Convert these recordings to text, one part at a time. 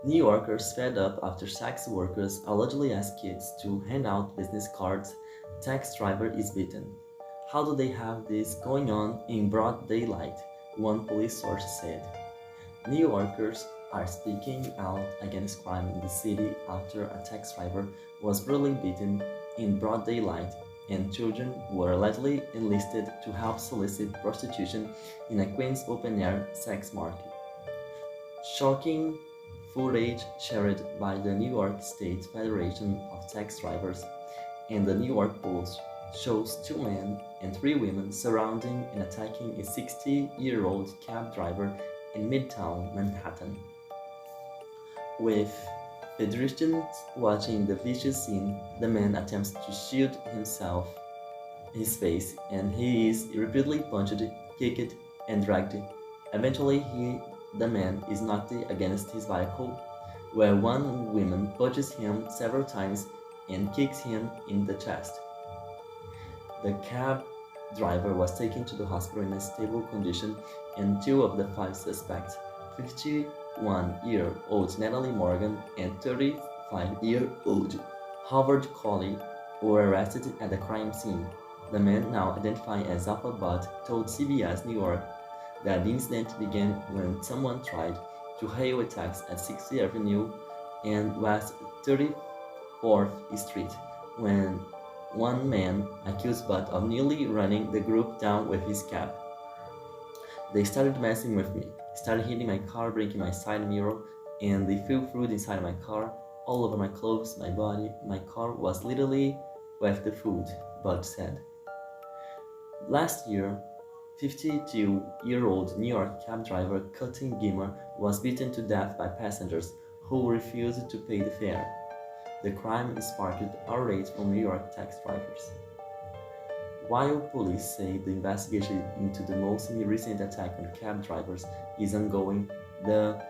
New Yorkers fed up after sex workers allegedly asked kids to hand out business cards. Taxi driver is beaten. How do they have this going on in broad daylight? One police source said. New Yorkers are speaking out against crime in the city after a taxi driver was brutally beaten in broad daylight and children were allegedly enlisted to help solicit prostitution in a Queens open-air sex market. Shocking footage shared by the New York State Federation of Taxi Drivers and the New York Post shows two men and three women surrounding and attacking a 60-year-old cab driver in Midtown Manhattan. With pedestrians watching the vicious scene, the man attempts to shield his face, and he is repeatedly punched, kicked, and dragged. Eventually, the man is knocked against his vehicle, where one woman punches him several times and kicks him in the chest. The cab driver was taken to the hospital in a stable condition, and two of the five suspects, 51-year-old Natalie Morgan and 35-year-old Howard Colley, were arrested at the crime scene. The man, now identified as Alpha Butt, told CBS New York that the incident began when someone tried to hail a taxi at 60th Avenue and West 34th Street when one man accused Butt of nearly running the group down with his cab. They started messing with me, started hitting my car, breaking my side mirror, and they threw food inside my car, all over my clothes, my body. My car was literally with the food, Butt said. Last year, 52-year-old New York cab driver Cutting Gimmer was beaten to death by passengers who refused to pay the fare. The crime sparked outrage from New York taxi drivers. While police say the investigation into the most recent attack on cab drivers is ongoing, the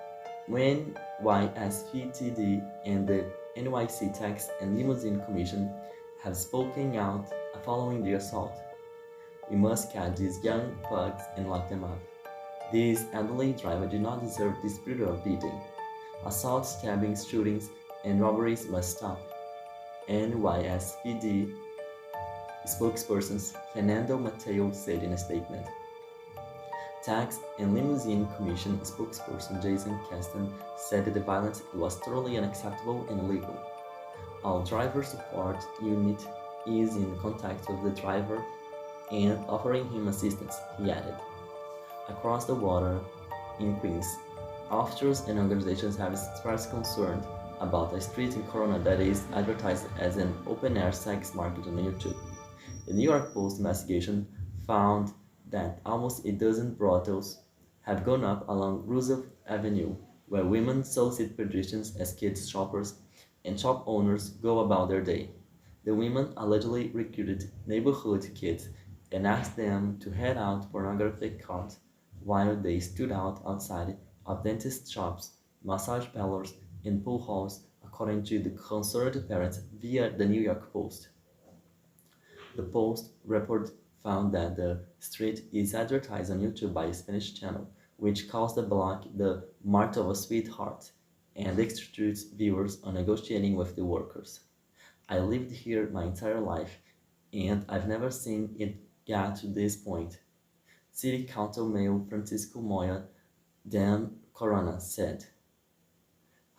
NYSFTD and the NYC Tax and Limousine Commission have spoken out following the assault. We must catch these young thugs and lock them up. These elderly drivers do not deserve this brutal beating. Assaults, stabbings, shootings, and robberies must stop. NYSFTD spokesperson Fernando Mateo said in a statement. Tax and Limousine Commission spokesperson Jason Caston said that the violence was totally unacceptable and illegal. Our driver support unit is in contact with the driver and offering him assistance, he added. Across the water in Queens, officers and organizations have expressed concern about a street in Corona that is advertised as an open-air sex market on YouTube. The New York Post investigation found that almost a dozen brothels have gone up along Roosevelt Avenue, where women solicit pedestrians as kids shoppers and shop owners go about their day. The women allegedly recruited neighborhood kids and asked them to hand out pornographic cards while they stood outside of dentist shops, massage parlors, and pool halls, according to the concerned parents via the New York Post. The Post report found that the street is advertised on YouTube by a Spanish channel, which calls the block the Mart of a Sweetheart and extorts viewers on negotiating with the workers. I lived here my entire life, and I've never seen it get to this point. City Council Mayor Francisco Moya Dan Corona said.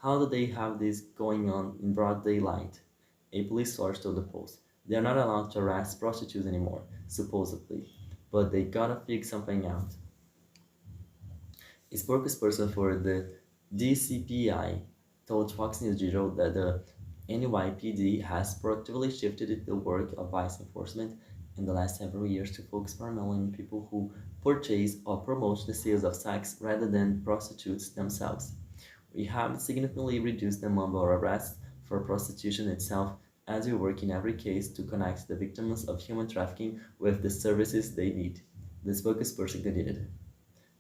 How do they have this going on in broad daylight? A police source told the Post. They are not allowed to arrest prostitutes anymore, supposedly, but they gotta figure something out. A spokesperson for the DCPI told Fox News Digital that the NYPD has proactively shifted the work of vice enforcement in the last several years to focus primarily on people who purchase or promote the sales of sex rather than prostitutes themselves. We have significantly reduced the number of arrests for prostitution itself as we work in every case to connect the victims of human trafficking with the services they need, the spokesperson continued.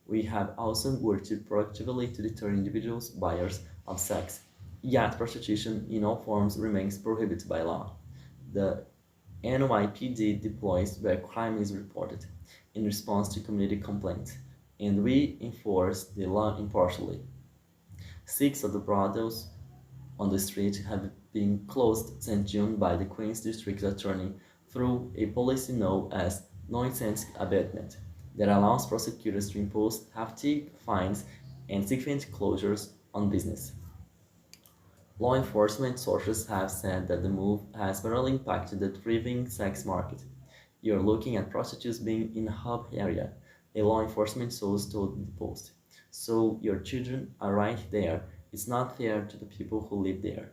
We have also worked proactively to deter individuals buyers of sex, yet prostitution in all forms remains prohibited by law. The NYPD deploys where crime is reported in response to community complaints, and we enforce the law impartially. 6 of the brothels on the street have been closed since June by the Queens District Attorney through a policy known as nuisance abatement that allows prosecutors to impose hefty fines and significant closures on business. Law enforcement sources have said that the move has barely impacted the thriving sex market. You're looking at prostitutes being in a hub area, a law enforcement source told the Post. So your children are right there. It's not fair to the people who live there.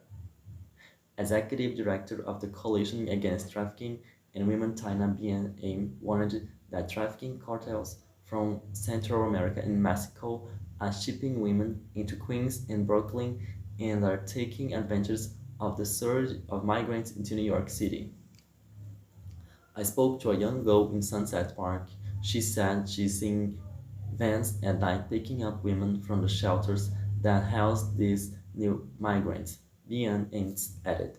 Executive Director of the Coalition Against Trafficking in Women Tina Bien warned that trafficking cartels from Central America and Mexico are shipping women into Queens and Brooklyn and are taking advantage of the surge of migrants into New York City. I spoke to a young girl in Sunset Park. She said she's seen vans at night picking up women from the shelters that house these new migrants. Bien added.